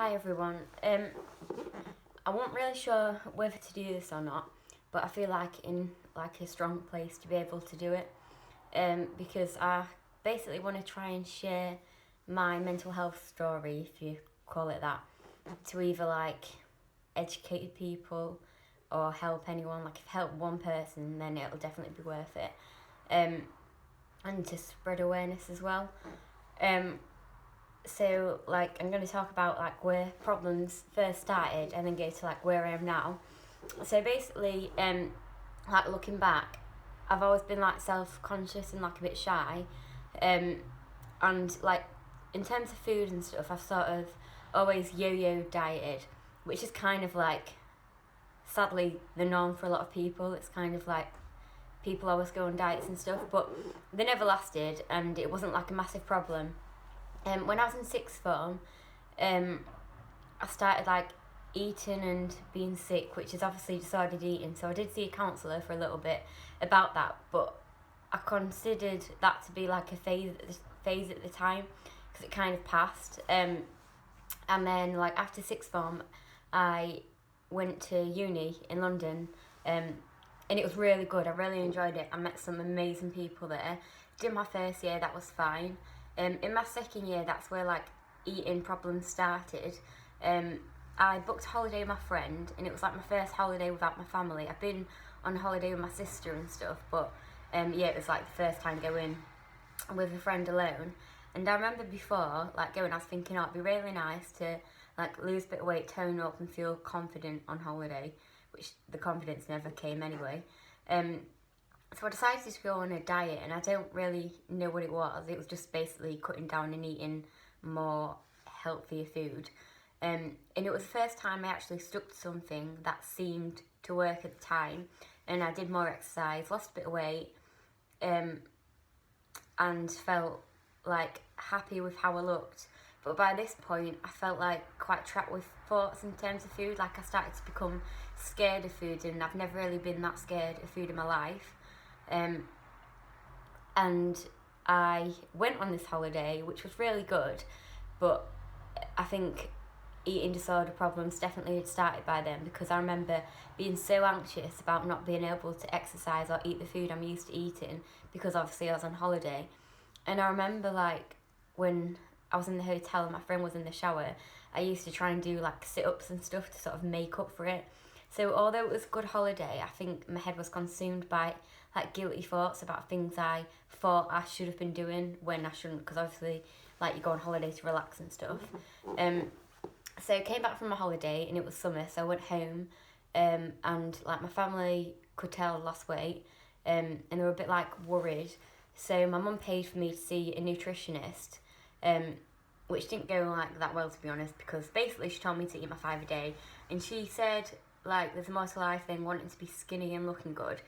Hi everyone. I wasn't really sure whether to do this or not, but I feel like in like a strong place to be able to do it. Because I basically want to try and share my mental health story, if you call it that, to either like educate people or help anyone. Like if help one person, then it'll definitely be worth it. And to spread awareness as well. Um, so like I'm going to talk about like where problems first started and then go to like where I am now. So basically, like looking back, I've always been like self-conscious and like a bit shy, um, and like in terms of food and stuff, I've sort of always yo-yo dieted, which is kind of like sadly the norm for a lot of people. It's kind of like people always go on diets and stuff, but they never lasted, and it wasn't like a massive problem. When I was in sixth form, I started like eating and being sick, which is obviously disordered eating. So I did see a counsellor for a little bit about that, but I considered that to be like a phase at the time because it kind of passed. And then like after sixth form, I went to uni in London, and it was really good. I really enjoyed it. I met some amazing people there. Did my first year, that was fine. In my second year, that's where like eating problems started. I booked a holiday with my friend, and it was like my first holiday without my family. I've been on holiday with my sister and stuff, but yeah, it was like the first time going with a friend alone. And I remember before, like going, I was thinking, oh, it'd be really nice to like lose a bit of weight, tone up, and feel confident on holiday, which the confidence never came anyway. So I decided to go on a diet, and I don't really know what it was. It was just basically cutting down and eating more healthier food. And it was the first time I actually stuck to something that seemed to work at the time. And I did more exercise, lost a bit of weight, and felt like happy with how I looked. But by this point, I felt like quite trapped with thoughts in terms of food. Like I started to become scared of food, and I've never really been that scared of food in my life. And I went on this holiday, which was really good, but I think eating disorder problems definitely had started by then, because I remember being so anxious about not being able to exercise or eat the food I'm used to eating, because obviously I was on holiday. And I remember like when I was in the hotel and my friend was in the shower, I used to try and do like sit-ups and stuff to sort of make up for it. So although it was a good holiday, I think my head was consumed by like guilty thoughts about things I thought I should have been doing when I shouldn't, because obviously like you go on holiday to relax and stuff. So I came back from my holiday and it was summer, so I went home, and like my family could tell I lost weight, and they were a bit like worried. So my mum paid for me to see a nutritionist, which didn't go like that well, to be honest, because basically she told me to eat my 5 a day, and she said like there's more to life than wanting to be skinny and looking good,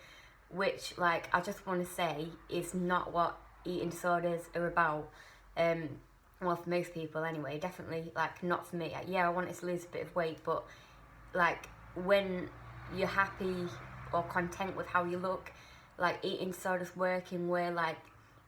which like I just want to say is not what eating disorders are about. Well, for most people anyway, definitely like not for me. Yeah, I wanted to lose a bit of weight, but like when you're happy or content with how you look, like eating disorders working where like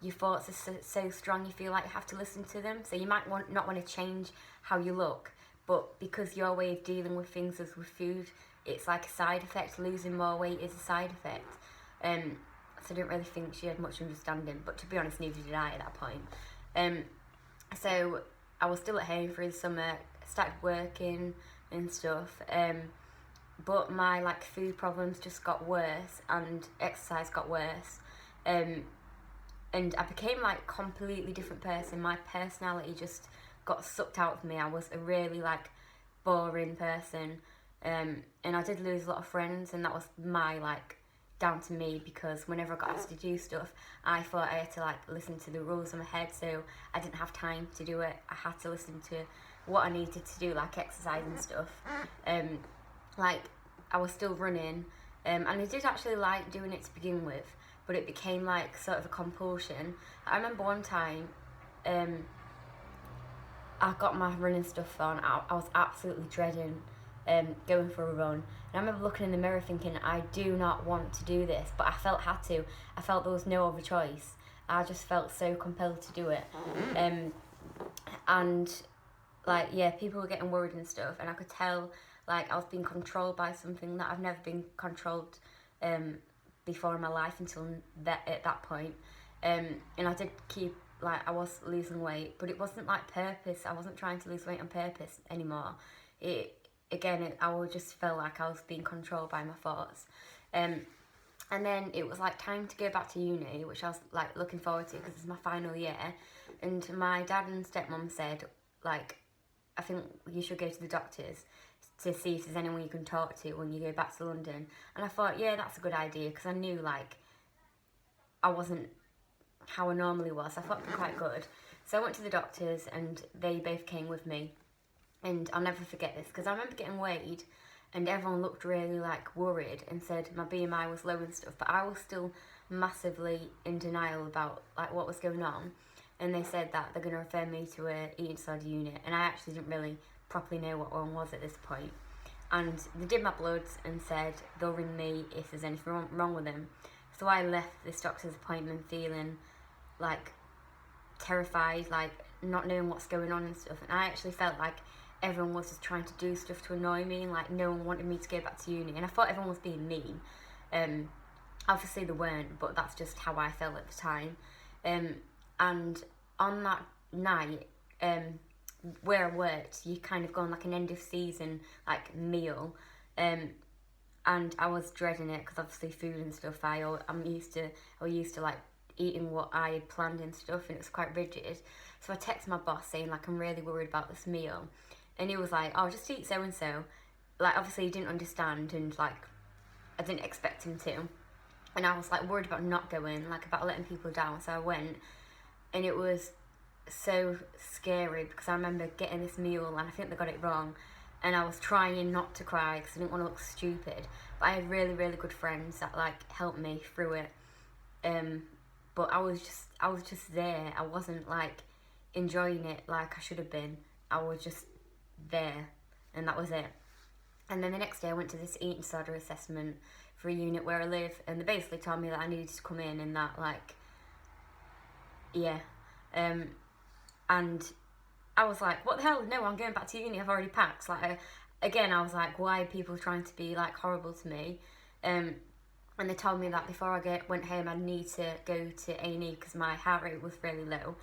your thoughts are so strong you feel like you have to listen to them. So you might not want to change how you look, but because your way of dealing with things is with food, it's like a side effect. Losing more weight is a side effect. So I didn't really think she had much understanding, but to be honest, neither did I at that point. So I was still at home through the summer, started working and stuff, but my like food problems just got worse and exercise got worse, and I became like completely different person. My personality just got sucked out of me. I was a really like boring person, and I did lose a lot of friends, and that was my like down to me, because whenever I got asked to do stuff, I thought I had to like listen to the rules in my head, so I didn't have time to do it. I had to listen to what I needed to do, like exercise and stuff. Like I was still running, and I did actually like doing it to begin with, but it became like sort of a compulsion. I remember one time, I got my running stuff on. I was absolutely dreading going for a run. And I remember looking in the mirror thinking, I do not want to do this, but I felt I had to. I felt there was no other choice. I just felt so compelled to do it. And like, yeah, people were getting worried and stuff, and I could tell like I was being controlled by something that I've never been controlled um, before in my life until that at that point. And I did keep, like, I was losing weight, but it wasn't like purpose. I wasn't trying to lose weight on purpose anymore. It I would just felt like I was being controlled by my thoughts. Um, and then it was like time to go back to uni, which I was like looking forward to because it's my final year. And my dad and stepmom said, like, I think you should go to the doctors to see if there's anyone you can talk to when you go back to London. And I thought, yeah, that's a good idea, because I knew like I wasn't how I normally was. I thought it'd be quite good. So I went to the doctors and they both came with me. And I'll never forget this because I remember getting weighed and everyone looked really like worried and said my BMI was low and stuff, but I was still massively in denial about like what was going on. And they said that they're going to refer me to a eating disorder unit, and I actually didn't really properly know what one was at this point. And they did my bloods and said they'll ring me if there's anything wrong with them. So I left this doctor's appointment feeling like terrified, like not knowing what's going on and stuff. And I actually felt like everyone was just trying to do stuff to annoy me, and like no one wanted me to go back to uni. And I thought everyone was being mean. Obviously they weren't, but that's just how I felt at the time. And on that night, where I worked, you kind of go on like an end of season like meal, and I was dreading it because obviously food and stuff. I used to like eating what I had planned and stuff, and it was quite rigid. So I texted my boss saying like I'm really worried about this meal, and he was like, "Oh, just eat so and so." Like obviously he didn't understand, and like I didn't expect him to, and I was like worried about not going, like about letting people down. So I went, and it was so scary because I remember getting this meal and I think they got it wrong, and I was trying not to cry because I didn't want to look stupid. But I had really, really good friends that like helped me through it. But I was just there. I wasn't like enjoying it like I should have been. I was just there, and that was it. And then the next day I went to this eating disorder assessment for a unit where I live, and they basically told me that I needed to come in and that like, yeah. And I was like, what the hell? No, I'm going back to uni. I've already packed. Like, again, I was like, why are people trying to be like horrible to me? And they told me that before I went home, I'd need to go to A&E because my heart rate was really low.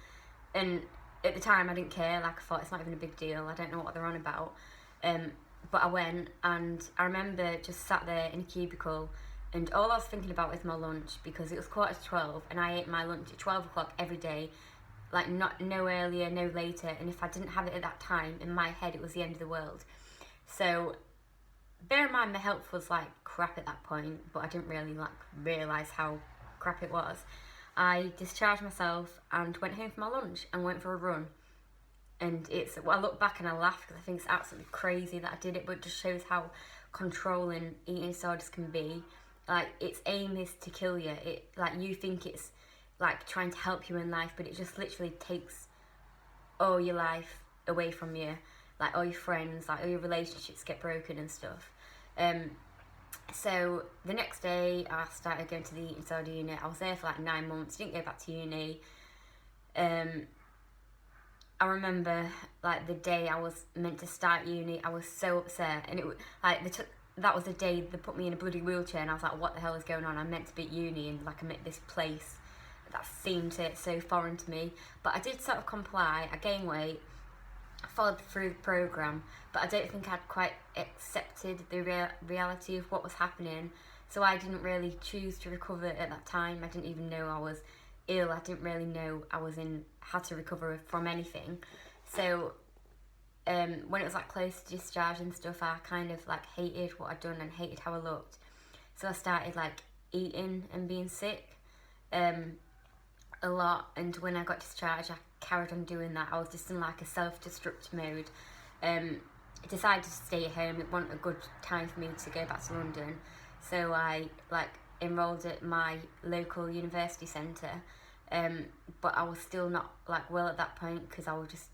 And at the time, I didn't care. Like, I thought it's not even a big deal. I don't know what they're on about. But I went, and I remember just sat there in a cubicle, and all I was thinking about was my lunch, because it was 11:45, and I ate my lunch at 12 o'clock every day. Like, no earlier, no later. And if I didn't have it at that time, in my head, it was the end of the world. So bear in mind, my health was like crap at that point, but I didn't really like realise how crap it was. I discharged myself and went home for my lunch and went for a run. And I look back and I laugh because I think it's absolutely crazy that I did it, but it just shows how controlling eating disorders can be. Like, its aim is to kill you. Like, you think it's like trying to help you in life, but it just literally takes all your life away from you. Like, all your friends, like all your relationships get broken and stuff. So the next day I started going to the eating disorder unit. I was there for like 9 months, didn't go back to uni. I remember like the day I was meant to start uni, I was so upset, and it was like that was the day they put me in a bloody wheelchair, and I was like, what the hell is going on? I'm meant to be at uni, and like I'm at this place that seemed so foreign to me. But I did sort of comply. I gained weight, I followed through the programme, but I don't think I'd quite accepted the reality of what was happening. So I didn't really choose to recover at that time. I didn't even know I was ill. I didn't really know I was had to recover from anything. So when it was like close to discharge and stuff, I kind of like hated what I'd done and hated how I looked. So I started like eating and being sick a lot. And when I got discharged, I carried on doing that. I was just in like a self-destruct mode. I decided to stay at home. It wasn't a good time for me to go back to London. So I like enrolled at my local university centre. But I was still not like well at that point because I was just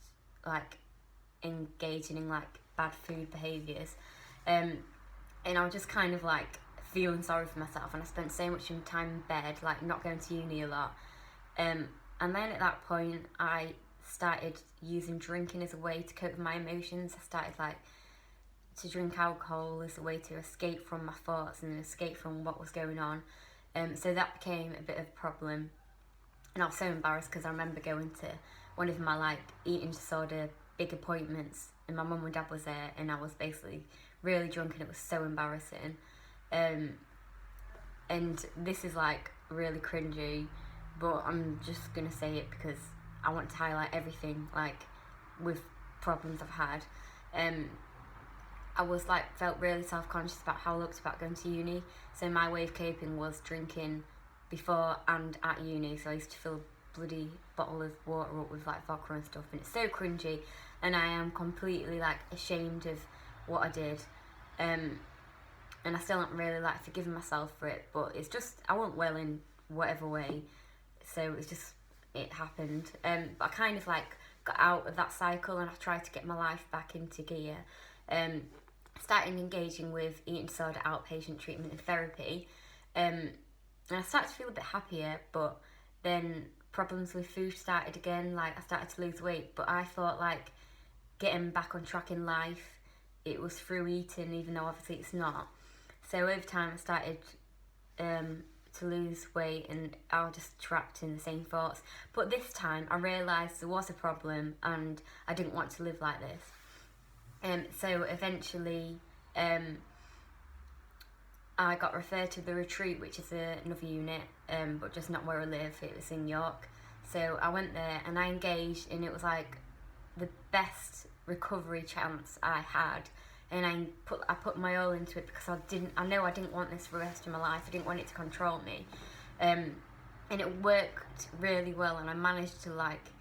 like engaging in like bad food behaviours. And I was just kind of like feeling sorry for myself, and I spent so much time in bed, like not going to uni a lot. And then at that point I started using drinking as a way to cope with my emotions. I started like to drink alcohol as a way to escape from my thoughts and escape from what was going on. So that became a bit of a problem, and I was so embarrassed because I remember going to one of my like eating disorder big appointments, and my mum and dad was there, and I was basically really drunk, and it was so embarrassing. And this is like really cringy, but I'm just gonna say it because I want to highlight everything like with problems I've had. I was like felt really self-conscious about how I looked about going to uni, so my way of coping was drinking before and at uni. So I used to fill a bloody bottle of water up with like vodka and stuff, and it's so cringy, and I am completely like ashamed of what I did. And I still haven't really like forgiven myself for it, but it's just I wasn't well in whatever way, so it's just it happened. But I kind of like got out of that cycle, and I tried to get my life back into gear. Starting engaging with eating disorder outpatient treatment and therapy, and I started to feel a bit happier. But then problems with food started again. Like I started to lose weight, but I thought like getting back on track in life, it was through eating, even though obviously it's not. So over time I started to lose weight, and I was just trapped in the same thoughts. But this time I realised there was a problem, and I didn't want to live like this. So eventually I got referred to the retreat, which is another unit, but just not where I live. It was in York. So I went there and I engaged, and it was like the best recovery chance I had. And I put my all into it because I know I didn't want this for the rest of my life. I didn't want it to control me. And it worked really well, and I managed to like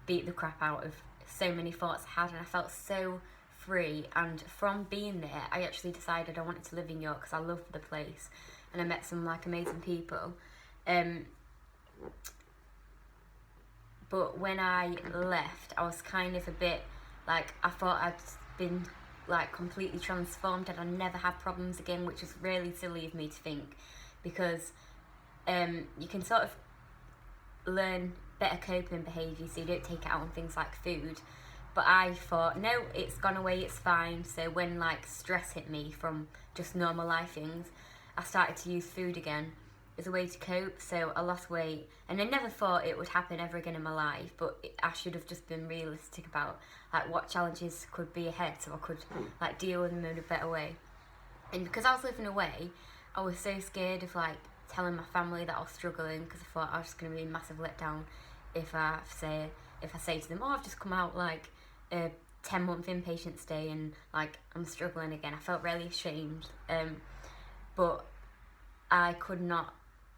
beat the crap out of so many thoughts I had, and I felt so free. And from being there, I actually decided I wanted to live in York because I loved the place, and I met some like amazing people. But when I left, I was kind of a bit like, I thought I'd been like completely transformed and I'd never have problems again, which was really silly of me to think, because you can sort of learn better coping behaviours so you don't take it out on things like food. But I thought, no, it's gone away, it's fine. So when like stress hit me from just normal life things, I started to use food again as a way to cope. So I lost weight, and I never thought it would happen ever again in my life, but I should have just been realistic about like what challenges could be ahead, so I could like deal with them in a better way. And because I was living away, I was so scared of like telling my family that I was struggling, because I thought I was just going to be a massive letdown if I say to them, oh, I've just come out like a 10-month inpatient stay and like I'm struggling again. I felt really ashamed, but I could not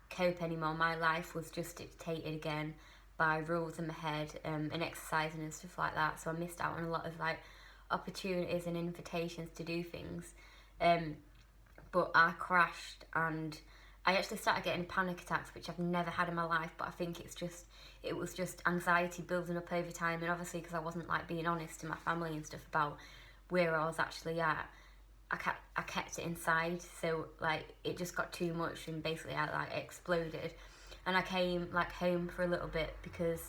cope anymore. My life was just dictated again by rules in my head, and exercising and stuff like that, so I missed out on a lot of like opportunities and invitations to do things. But I crashed, and I actually started getting panic attacks, which I've never had in my life, but I think it was just anxiety building up over time, and obviously because I wasn't like being honest to my family and stuff about where I was actually at, I kept it inside, so like it just got too much, and basically I like exploded, and I came like home for a little bit because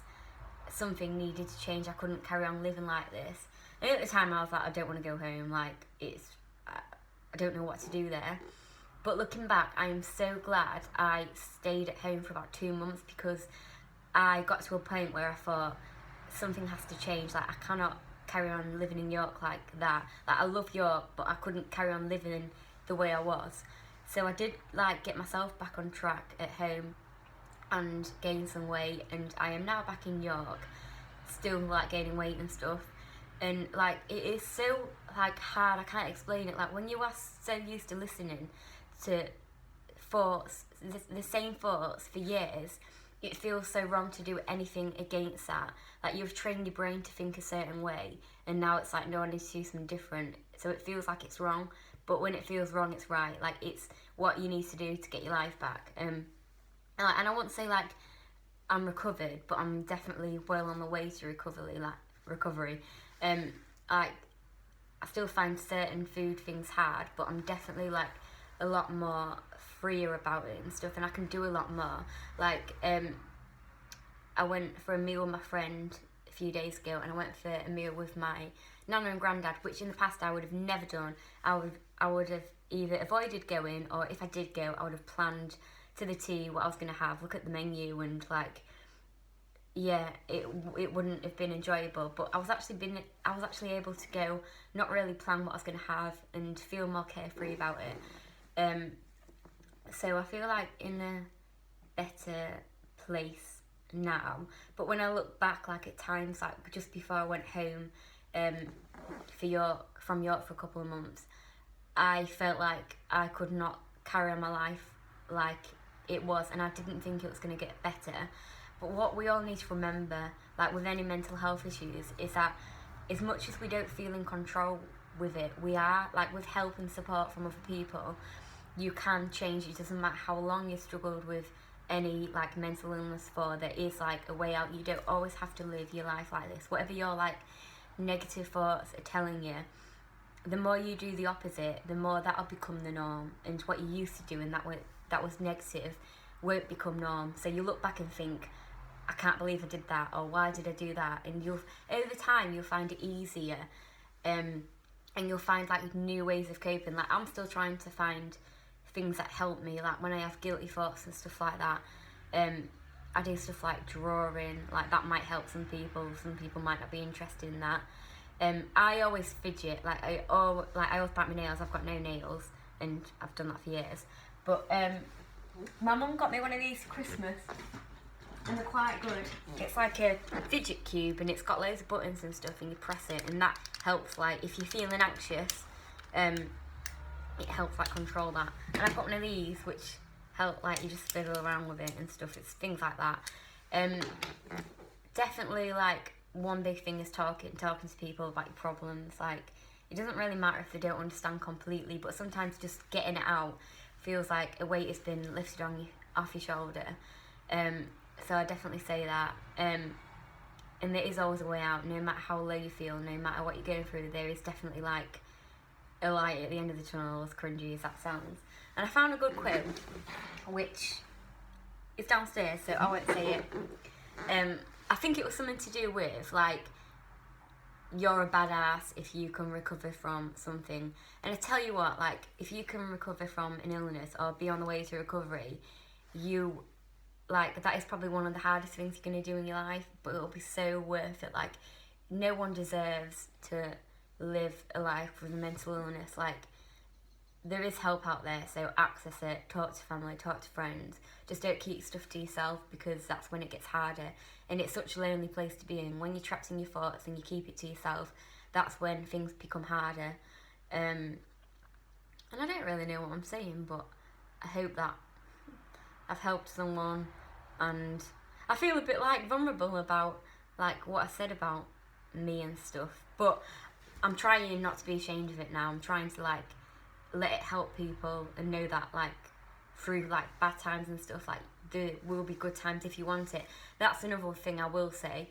something needed to change. I couldn't carry on living like this, and at the time I was like, I don't want to go home, like I don't know what to do there. But looking back, I am so glad I stayed at home for about 2 months, because I got to a point where I thought something has to change. Like I cannot carry on living in York like that. Like I love York, but I couldn't carry on living the way I was. So I did like get myself back on track at home and gain some weight, and I am now back in York, still like gaining weight and stuff. And like it is so like hard, I can't explain it. Like when you are so used to listening to thoughts, the same thoughts for years, it feels so wrong to do anything against that. Like you've trained your brain to think a certain way, and now it's like, no, I need to do something different. So it feels like it's wrong, but when it feels wrong, it's right. Like it's what you need to do to get your life back. And I won't say like I'm recovered, but I'm definitely well on the way to recovery. Like I still find certain food things hard, but I'm definitely like a lot more freer about it and stuff, and I can do a lot more. Like I went for a meal with my friend a few days ago, and I went for a meal with my nana and granddad, which in the past I would have never done. I would have either avoided going, or if I did go, I would have planned to the T what I was going to have, look at the menu, and like, yeah, it wouldn't have been enjoyable. But I was actually able to go, not really plan what I was going to have, and feel more carefree about it. So I feel like in a better place now. But when I look back, like at times, like just before I went home from York for a couple of months, I felt like I could not carry on my life like it was, and I didn't think it was going to get better. But what we all need to remember, like with any mental health issues, is that as much as we don't feel in control with it, we are, like with help and support from other people, you can change. It doesn't matter how long you've struggled with any like mental illness for, there is like a way out. You don't always have to live your life like this. Whatever your like negative thoughts are telling you, the more you do the opposite, the more that'll become the norm, and what you used to do and that was negative won't become norm. So you look back and think, I can't believe I did that, or why did I do that? And over time you'll find it easier, and you'll find like new ways of coping. Like I'm still trying to find things that help me, like when I have guilty thoughts and stuff like that. I do stuff like drawing, like that might help some people might not be interested in that. I always fidget, I always bite my nails. I've got no nails, and I've done that for years. But my mum got me one of these for Christmas, and they're quite good. It's like a fidget cube, and it's got loads of buttons and stuff, and you press it, and that helps, like if you're feeling anxious, it helps like control that. And I've got one of these which help, like you just fiddle around with it and stuff. It's things like that. Definitely, like one big thing is talking to people about your problems. Like it doesn't really matter if they don't understand completely, but sometimes just getting it out feels like a weight has been lifted off your shoulder. So I definitely say that. And there is always a way out, no matter how low you feel, no matter what you're going through. There is definitely like a light at the end of the tunnel, as cringy as that sounds. And I found a good quote, which is downstairs, so I won't say it. I think it was something to do with like, you're a badass if you can recover from something. And I tell you what, like if you can recover from an illness or be on the way to recovery, you like, that is probably one of the hardest things you're going to do in your life, but it'll be so worth it. Like no one deserves to live a life with a mental illness. Like there is help out there, so access it, talk to family, talk to friends. Just don't keep stuff to yourself, because that's when it gets harder, and it's such a lonely place to be in. When you're trapped in your thoughts and you keep it to yourself, that's when things become harder. And I don't really know what I'm saying, but I hope that I've helped someone, and I feel a bit like vulnerable about like what I said about me and stuff, but I'm trying not to be ashamed of it now. I'm trying to like let it help people, and know that like through like bad times and stuff, like there will be good times if you want it. That's another thing I will say.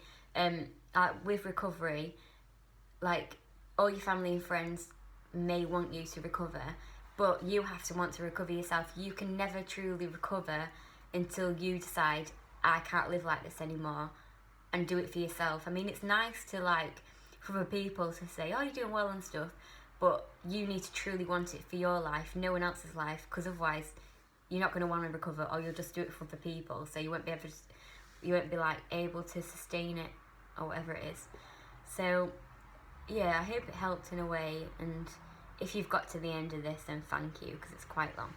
With recovery, like all your family and friends may want you to recover, but you have to want to recover yourself. You can never truly recover until you decide, I can't live like this anymore, and do it for yourself. I mean, it's nice to like for other people to say, oh, you're doing well and stuff, but you need to truly want it for your life, no one else's life, because otherwise you're not going to want to recover, or you'll just do it for other people, so you won't be like able to sustain it, or whatever it is. So yeah, I hope it helped in a way, and if you've got to the end of this, then thank you, because it's quite long.